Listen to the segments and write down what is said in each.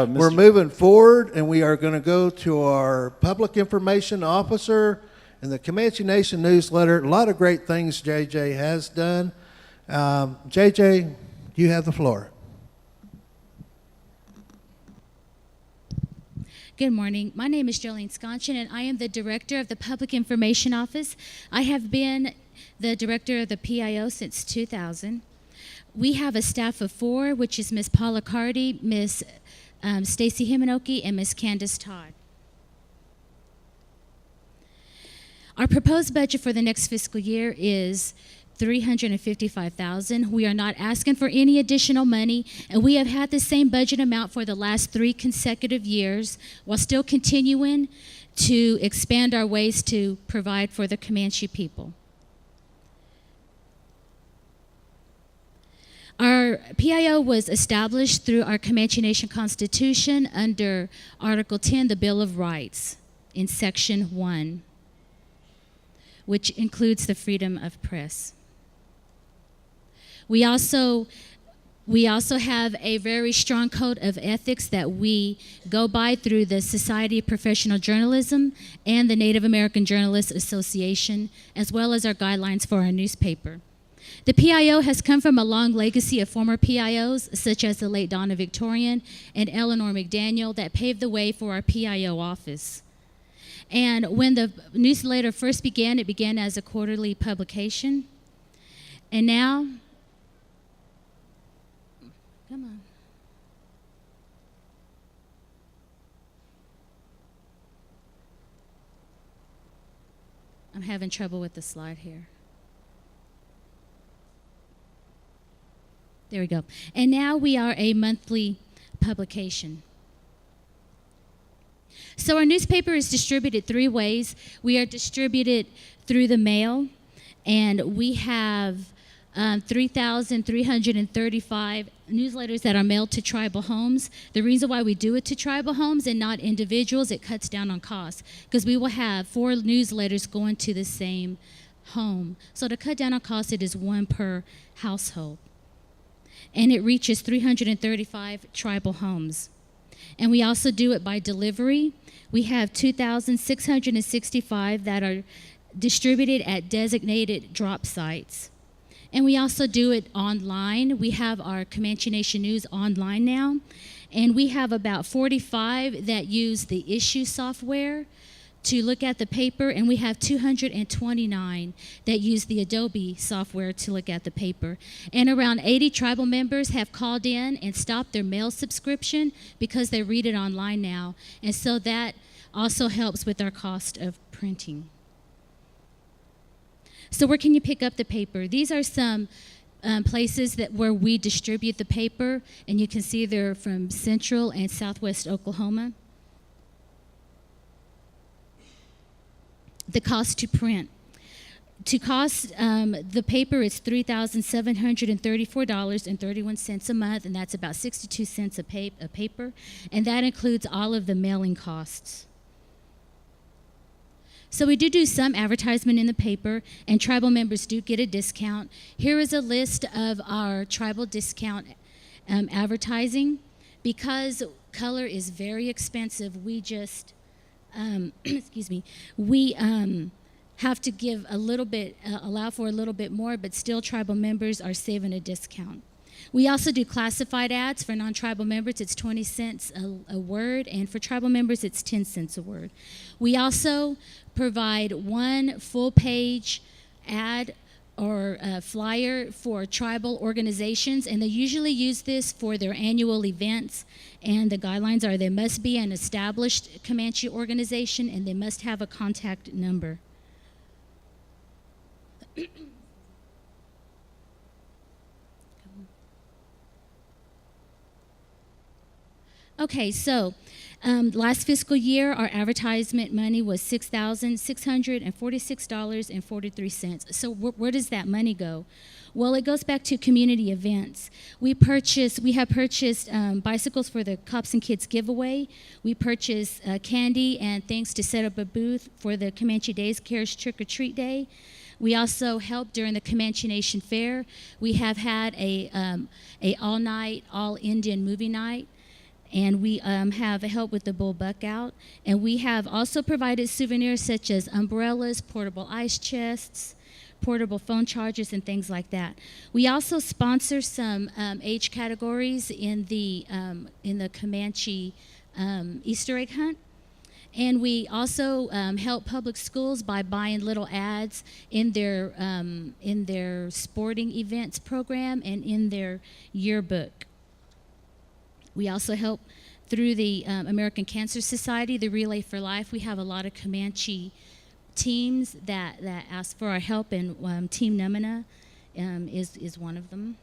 We're moving forward, and we are going to go to our public information officer and the Comanche Nation newsletter. A lot of great things JJ has done. JJ, you have the floor. Good morning. My name is Jolene Sconchin, and I am the director of the Public Information Office. I have been the director of the PIO since 2000. We have a staff of 4, which is Ms. Paula Cardy, Ms. Stacy Himanoki, and Ms. Candace Todd. Our proposed budget for the next fiscal year is $355,000. We are not asking for any additional money, and we have had the same budget amount for the last 3 consecutive years while still continuing to expand our ways to provide for the Comanche people. Our PIO was established through our Comanche Nation Constitution under Article 10, the Bill of Rights, in Section 1, which includes the freedom of press. We also have a very strong code of ethics that we go by through the Society of Professional Journalism and the Native American Journalists Association, as well as our guidelines for our newspaper. The PIO has come from a long legacy of former PIOs, such as the late Donna Victorian and Eleanor McDaniel, that paved the way for our PIO office. And when the newsletter first began, it began as a quarterly publication. And now, come on. I'm having trouble with the slide here. There we go. And now we are a monthly publication. So our newspaper is distributed 3 ways. We are distributed through the mail, and we have 3,335 newsletters that are mailed to tribal homes. The reason why we do it to tribal homes and not individuals, it cuts down on costs, because we will have 4 newsletters going to the same home. So to cut down on costs, it is 1 per household. And it reaches 335 tribal homes. And we also do it by delivery. We have 2,665 that are distributed at designated drop sites. And we also do it online. We have our Comanche Nation News online now. And we have about 45 that use the issue software to look at the paper, and we have 229 that use the Adobe software to look at the paper. And around 80 tribal members have called in and stopped their mail subscription because they read it online now. And so that also helps with our cost of printing. So where can you pick up the paper? These are some places where we distribute the paper, and you can see they're from Central and Southwest Oklahoma. The cost to print. To cost the paper is $3,734.31 a month, and that's about 62 cents a paper, and that includes all of the mailing costs. So we do some advertisement in the paper, and tribal members do get a discount. Here is a list of our tribal discount advertising. Because color is very expensive, we just excuse me, we have to give a little bit, allow for a little bit more, but still tribal members are saving a discount. We also do classified ads. For non-tribal members, it's 20 cents a word, and for tribal members, it's 10 cents a word. We also provide 1 full-page ad or flyer for tribal organizations, and they usually use this for their annual events. And the guidelines are they must be an established Comanche organization, and they must have a contact number. Okay, so last fiscal year, our advertisement money was $6,646.43. So where does that money go? Well, it goes back to community events. We have purchased bicycles for the Cops and Kids giveaway. We purchased candy and things to set up a booth for the Comanche Days Cares Trick or Treat Day. We also helped during the Comanche Nation Fair. We have had a all-night, all-Indian movie night. And we have help with the bull buck out. And we have also provided souvenirs such as umbrellas, portable ice chests, portable phone chargers, and things like that. We also sponsor some age categories in the Comanche Easter egg hunt. And we also help public schools by buying little ads in their sporting events program and in their yearbook. We also help through the American Cancer Society, the Relay for Life. We have a lot of Comanche teams that ask for our help, and Team Numina is one of them.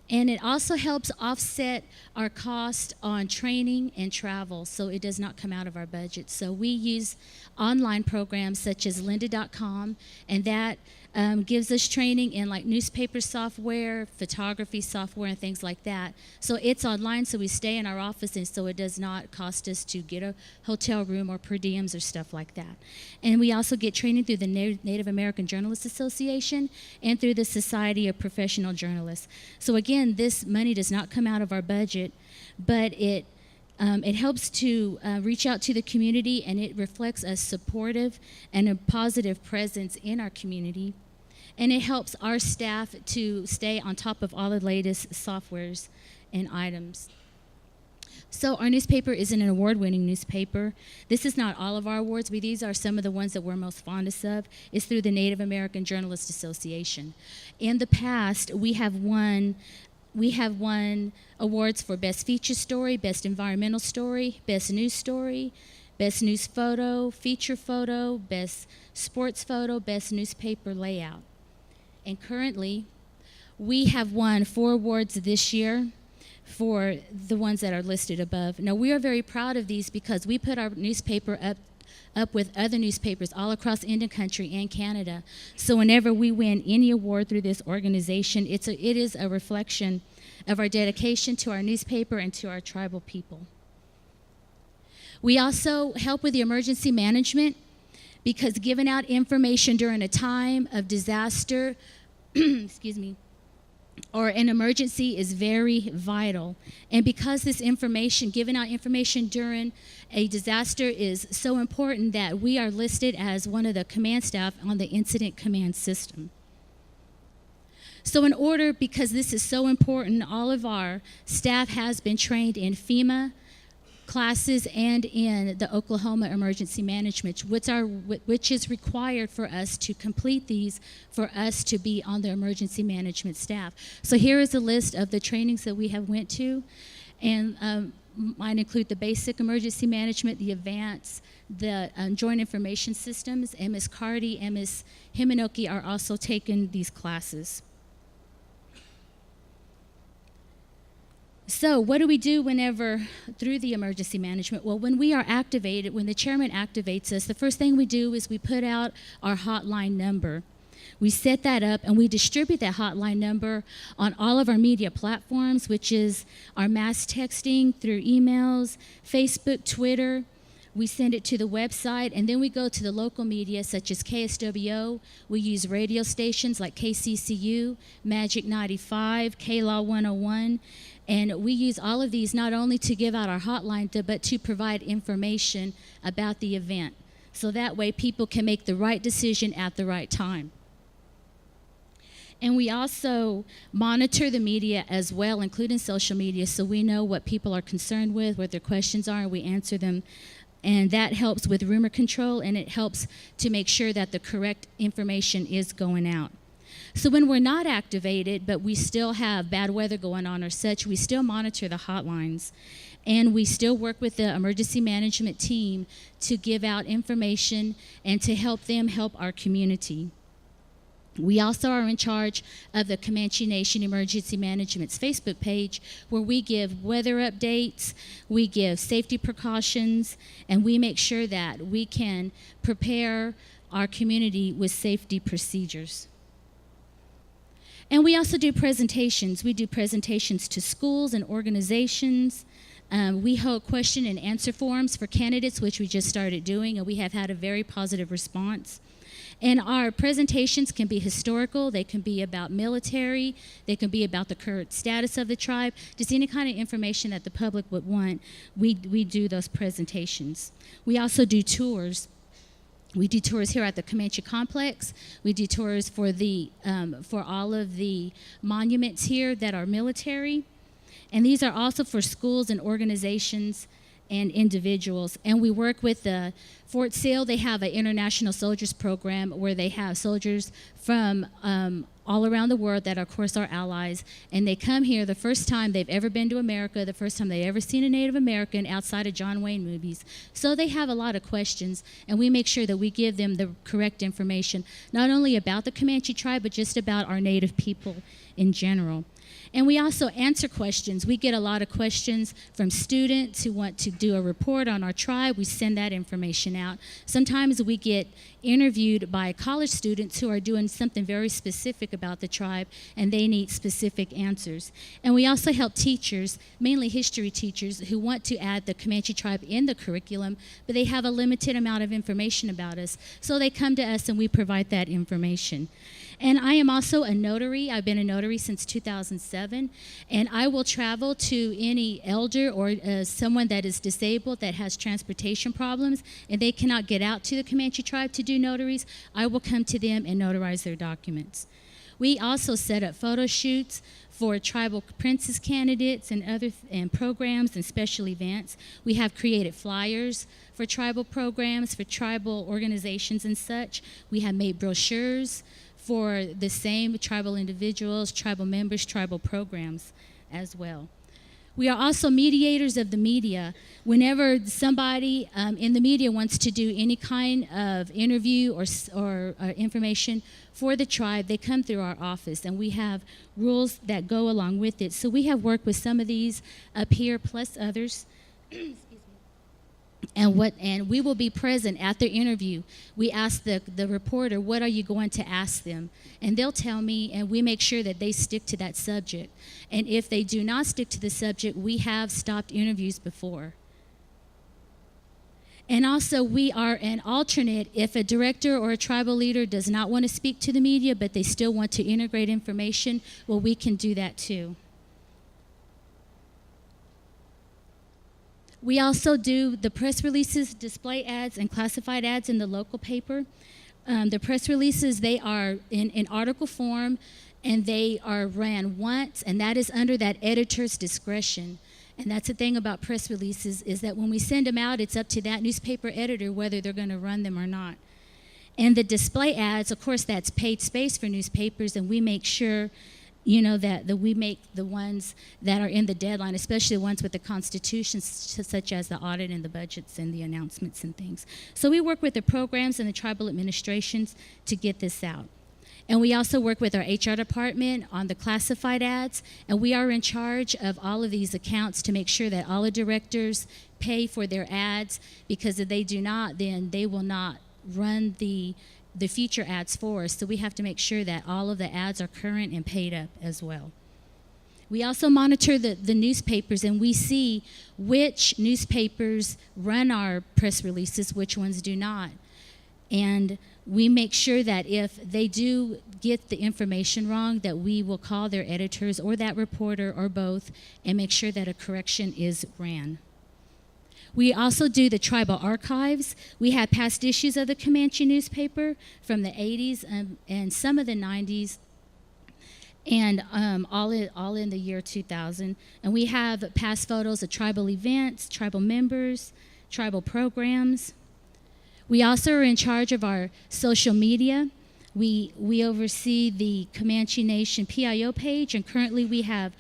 And it also helps offset our cost on training and travel, so it does not come out of our budget. So we use online programs such as lynda.com, and that gives us training in like newspaper software, photography software, and things like that. So it's online, so we stay in our office, and so it does not cost us to get a hotel room or per diems or stuff like that. And we also get training through the Native American Journalists Association and through the Society of Professional Journalists. So again, this money does not come out of our budget, but it helps to reach out to the community, and it reflects a supportive and a positive presence in our community. And it helps our staff to stay on top of all the latest softwares and items. So our newspaper is an award-winning newspaper. This is not all of our awards, but these are some of the ones that we're most fondest of. It's through the Native American Journalists Association. In the past, we have won awards for Best Feature Story, Best Environmental Story, Best News Story, Best News Photo, Feature Photo, Best Sports Photo, Best Newspaper Layout. And currently, we have won 4 awards this year for the ones that are listed above. Now, we are very proud of these because we put our newspaper up with other newspapers all across Indian country and Canada. So whenever we win any award through this organization, it is a reflection of our dedication to our newspaper and to our tribal people. We also help with the emergency management because giving out information during a time of disaster, excuse me, or an emergency is very vital. And because this information, giving out information during a disaster is so important that we are listed as one of the command staff on the incident command system. So because this is so important, all of our staff has been trained in FEMA classes and in the Oklahoma Emergency Management, which is required for us to complete these for us to be on the emergency management staff. So here is a list of the trainings that we have went to, and might include the basic emergency management, the advanced, the joint information systems, and Ms. Cardi and Ms. Himanoki are also taking these classes. So what do we do through the emergency management? Well, when we are activated, when the chairman activates us, the first thing we do is we put out our hotline number. We set that up and we distribute that hotline number on all of our media platforms, which is our mass texting through emails, Facebook, Twitter. We send it to the website, and then we go to the local media such as KSWO. We use radio stations like KCCU, Magic 95, KLAW 101. And we use all of these not only to give out our hotline, but to provide information about the event. So that way people can make the right decision at the right time. And we also monitor the media as well, including social media, so we know what people are concerned with, what their questions are, and we answer them. And that helps with rumor control, and it helps to make sure that the correct information is going out. So when we're not activated, but we still have bad weather going on or such, we still monitor the hotlines. And we still work with the emergency management team to give out information and to help them help our community. We also are in charge of the Comanche Nation Emergency Management's Facebook page, where we give weather updates, we give safety precautions, and we make sure that we can prepare our community with safety procedures. And we also do presentations. We do presentations to schools and organizations. We hold question and answer forums for candidates, which we just started doing, and we have had a very positive response. And our presentations can be historical, they can be about military, they can be about the current status of the tribe, just any kind of information that the public would want, we do those presentations. We also do tours. We do tours here at the Comanche Complex. We do tours for all of the monuments here that are military. And these are also for schools and organizations and individuals. And we work with the Fort Sill. They have an international soldiers program where they have soldiers from all around the world that are, of course, our allies. And they come here the first time they've ever been to America, the first time they've ever seen a Native American outside of John Wayne movies. So they have a lot of questions, and we make sure that we give them the correct information, not only about the Comanche tribe, but just about our Native people in general. And we also answer questions. We get a lot of questions from students who want to do a report on our tribe. We send that information out. Sometimes we get interviewed by college students who are doing something very specific about the tribe, and they need specific answers. And we also help teachers, mainly history teachers, who want to add the Comanche tribe in the curriculum, but they have a limited amount of information about us. So they come to us and we provide that information. And I am also a notary. I've been a notary since 2007, and I will travel to any elder or someone that is disabled that has transportation problems and they cannot get out to the Comanche tribe to do notaries. I will come to them and notarize their documents. We also set up photo shoots for tribal princess candidates and other programs and special events. We have created flyers for tribal programs, for tribal organizations and such. We have made brochures for the same tribal individuals, tribal members, tribal programs as well. We are also mediators of the media. Whenever somebody in the media wants to do any kind of interview or information for the tribe, they come through our office, and we have rules that go along with it. So we have worked with some of these up here, plus others. And we will be present at the interview. We ask the reporter, what are you going to ask them? And they'll tell me, and we make sure that they stick to that subject. And if they do not stick to the subject, we have stopped interviews before. And also, we are an alternate if a director or a tribal leader does not want to speak to the media, but they still want to integrate information, well, we can do that too. We also do the press releases, display ads, and classified ads in the local paper. The press releases, they are in article form, and they are ran once, and that is under that editor's discretion. And that's the thing about press releases, is that when we send them out, it's up to that newspaper editor whether they're going to run them or not. And the display ads, of course, that's paid space for newspapers, and we make sure that we make the ones that are in the deadline, especially the ones with the constitutions, such as the audit and the budgets and the announcements and things. So we work with the programs and the tribal administrations to get this out. And we also work with our HR department on the classified ads, and we are in charge of all of these accounts to make sure that all the directors pay for their ads, because if they do not, then they will not run the feature ads for us. So we have to make sure that all of the ads are current and paid up as well. We also monitor the newspapers, and we see which newspapers run our press releases, which ones do not. And we make sure that if they do get the information wrong, that we will call their editors or that reporter or both and make sure that a correction is ran. We also do the tribal archives. We have past issues of the Comanche newspaper from the 80s and some of the 90s, and all in the year 2000. And we have past photos of tribal events, tribal members, tribal programs. We also are in charge of our social media. We oversee the Comanche Nation PIO page, and currently we have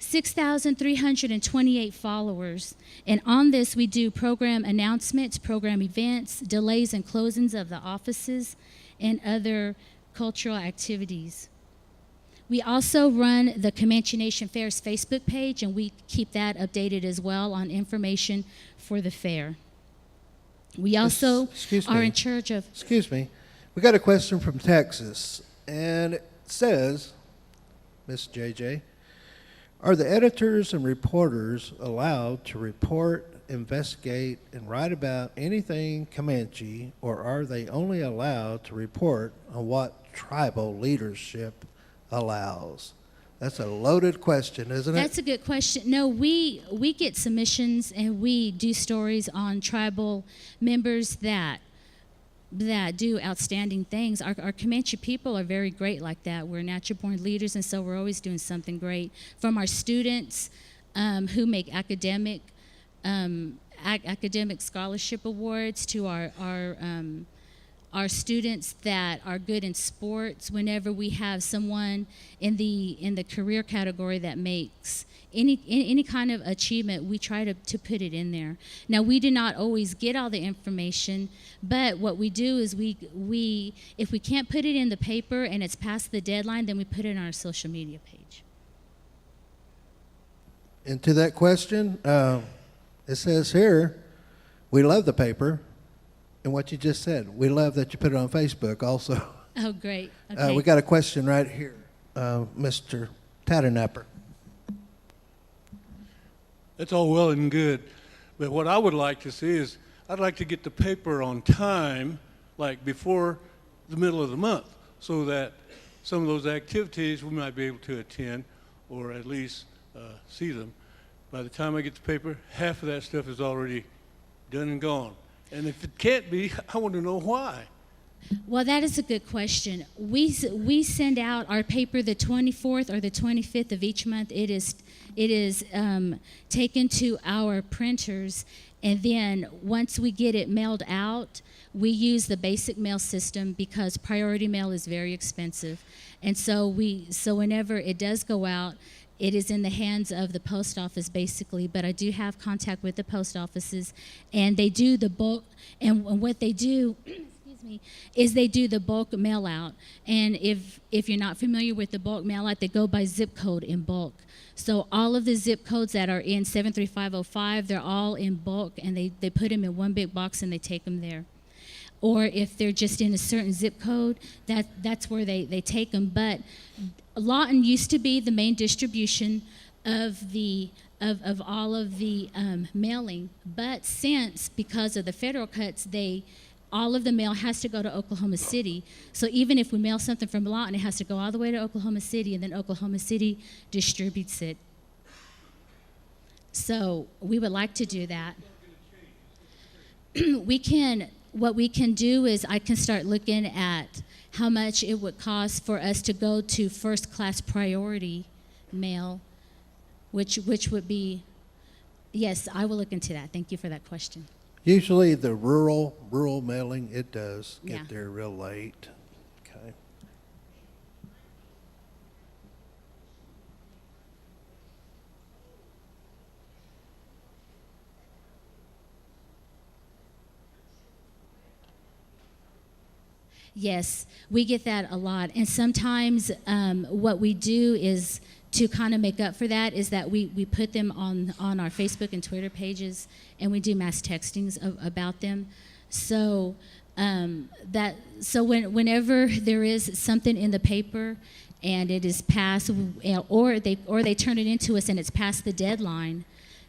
6,328 followers. And on this, we do program announcements, program events, delays and closings of the offices, and other cultural activities. We also run the Comanche Nation Fair's Facebook page, and we keep that updated as well on information for the fair. We also are in charge of... Excuse me. We got a question from Texas, and it says, Miss JJ, are the editors and reporters allowed to report investigate, and write about anything Comanche, or are they only allowed to report on what tribal leadership allows? That's a loaded question, isn't it? That's a good question. No, we get submissions and we do stories on tribal members that do outstanding things. Our Comanche people are very great like that. We're natural born leaders, and so we're always doing something great. From our students who make academic scholarship awards to our students that are good in sports. Whenever we have someone in the career category that makes any kind of achievement, we try to put it in there. Now, we do not always get all the information, but what we do is we if we can't put it in the paper and it's past the deadline, then we put it on our social media page. And to that question, it says here, we love the paper. And what you just said, we love that you put it on Facebook also. Oh, great. Okay. We got a question right here, Mr. Tatternapper. That's all well and good, but what I would like to see is I'd like to get the paper on time, like before the middle of the month, so that some of those activities we might be able to attend or at least see them. By the time I get the paper, half of that stuff is already done and gone. And if it can't be, I want to know why. Well, that is a good question. We send out our paper the 24th or the 25th of each month. It is taken to our printers, and then once we get it mailed out, we use the basic mail system because priority mail is very expensive. And so whenever it does go out, it is in the hands of the post office, basically, but I do have contact with the post offices, and they do the bulk, and what they do, excuse me, is they do the bulk mail out. And if you're not familiar with the bulk mail out, they go by zip code in bulk. So all of the zip codes that are in 73505, they're all in bulk, and they put them in one big box and they take them there. Or if they're just in a certain zip code, that's where they take them. But Lawton used to be the main distribution of all of the mailing, but because of the federal cuts, all of the mail has to go to Oklahoma City. So even if we mail something from Lawton, it has to go all the way to Oklahoma City, and then Oklahoma City distributes it. So we would like to do that. What we can do is I can start looking at how much it would cost for us to go to first class priority mail, which would be, yes, I will look into that. Thank you for that question. Usually the rural mailing, it does get Yeah. there real late. Okay. Yes, we get that a lot. And sometimes what we do is to kind of make up for that is that we put them on our Facebook and Twitter pages, and we do mass textings about them. So whenever there is something in the paper and it is past, or they turn it into us and it's past the deadline,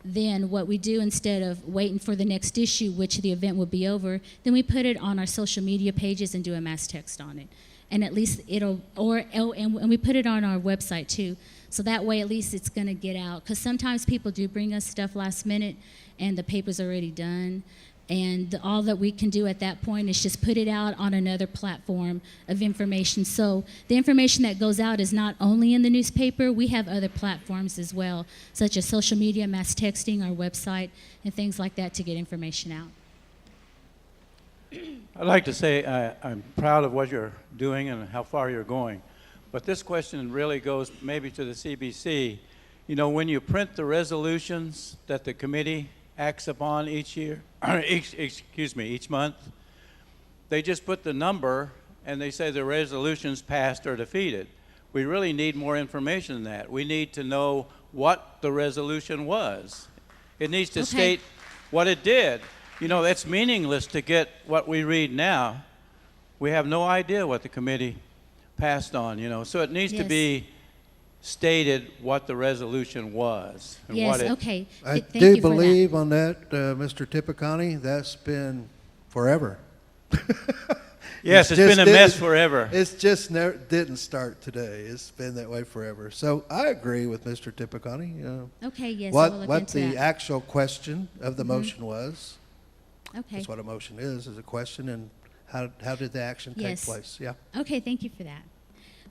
then what we do, instead of waiting for the next issue, which the event will be over, then we put it on our social media pages and do a mass text on it. And at least and we put it on our website too. So that way at least it's gonna get out. Because sometimes people do bring us stuff last minute and the paper's already done. And all that we can do at that point is just put it out on another platform of information. So the information that goes out is not only in the newspaper, we have other platforms as well, such as social media, mass texting, our website, and things like that to get information out. I'd like to say I'm proud of what you're doing and how far you're going. But this question really goes maybe to the CBC. You know, when you print the resolutions that the committee acts upon each year, each month, they just put the number and they say the resolution's passed or defeated. We really need more information than that. We need to know what the resolution was. It needs to state what it did. You know, that's meaningless to get what we read now. We have no idea what the committee passed on, you know. So it needs to be stated what the resolution was. And what Yes, it, okay. I Thank do you for that. believe on that, Mr. Tipicani, that's been forever. Yes, it's been a mess forever. It's just never, didn't start today. It's been that way forever. So I agree with Mr. Tipicani. Okay, yes, I What, will look what into the that. actual question of the motion was. Okay. That's what a motion is a question, and how did the action take Yes. place? Yeah. Okay, thank you for that.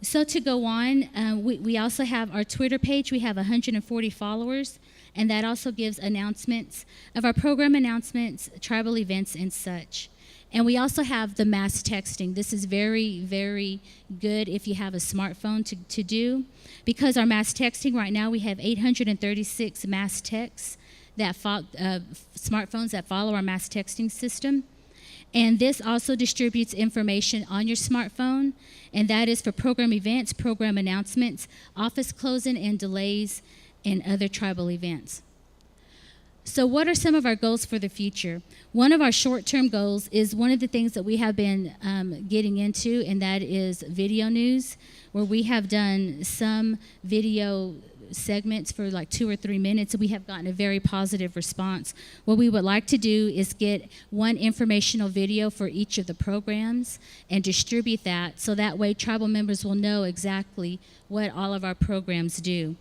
So to go on, we also have our Twitter page. We have 140 followers, and that also gives announcements of our program announcements, tribal events, and such. And we also have the mass texting. This is very, very good if you have a smartphone to do, because our mass texting right now, we have 836 mass texts that smartphones that follow our mass texting system. And this also distributes information on your smartphone, and that is for program events, program announcements, office closing and delays, and other tribal events. So what are some of our goals for the future? One of our short-term goals is one of the things that we have been getting into, and that is video news, where we have done some video segments for like 2 or 3 minutes, and we have gotten a very positive response. What we would like to do is get one informational video for each of the programs and distribute that, so that way tribal members will know exactly what all of our programs do.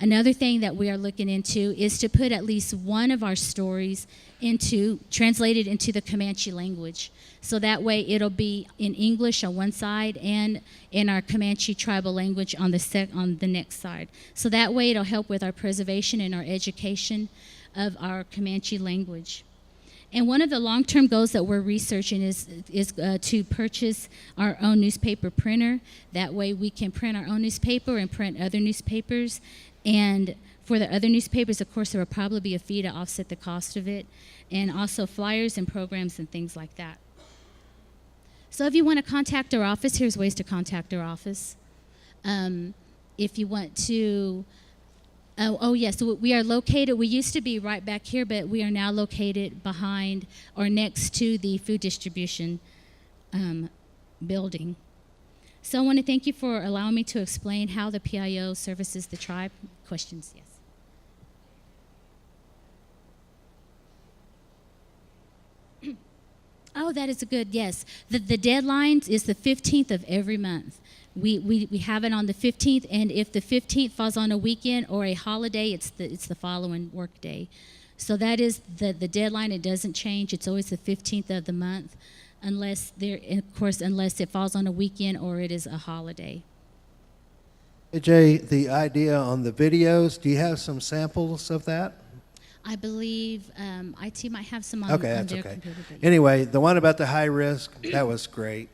Another thing that we are looking into is to put at least one of our stories translated into the Comanche language. So that way it'll be in English on one side and in our Comanche tribal language on the next side. So that way it'll help with our preservation and our education of our Comanche language. And one of the long-term goals that we're researching is to purchase our own newspaper printer. That way we can print our own newspaper and print other newspapers. And for the other newspapers, of course, there will probably be a fee to offset the cost of it, and also flyers and programs and things like that. So if you want to contact our office, here's ways to contact our office. If you want to, yes, so we are located, we used to be right back here, but we are now located behind or next to the food distribution building. So I want to thank you for allowing me to explain how the PIO services the tribe. Questions? Yes. Oh, that is a good, yes. The deadline is the 15th of every month. We have it on the 15th, and if the 15th falls on a weekend or a holiday, it's the following work day. So that is the deadline. It doesn't change. It's always the 15th of the month, unless it falls on a weekend or it is a holiday. Jay, the idea on the videos, do you have some samples of that? I believe IT might have some on, Okay, on that's their okay. computer. But Anyway, the one about the high risk, that was great.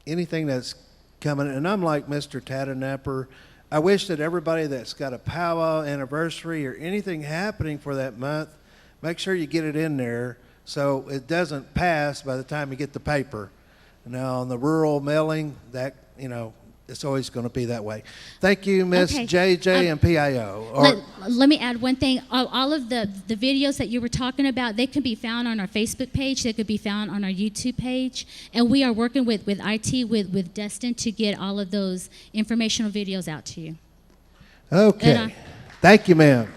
Anything that's coming, and I'm like Mr. Tatanapper, I wish that everybody that's got a powwow anniversary or anything happening for that month, make sure you get it in there so it doesn't pass by the time you get the paper. Now, on the rural mailing, that, it's always going to be that way. Thank you, Miss Okay. JJ and PIO. let me add one thing. All of the videos that you were talking about, they can be found on our Facebook page. They could be found on our YouTube page. And we are working with IT, with Destin, to get all of those informational videos out to you. Okay. Thank you, ma'am.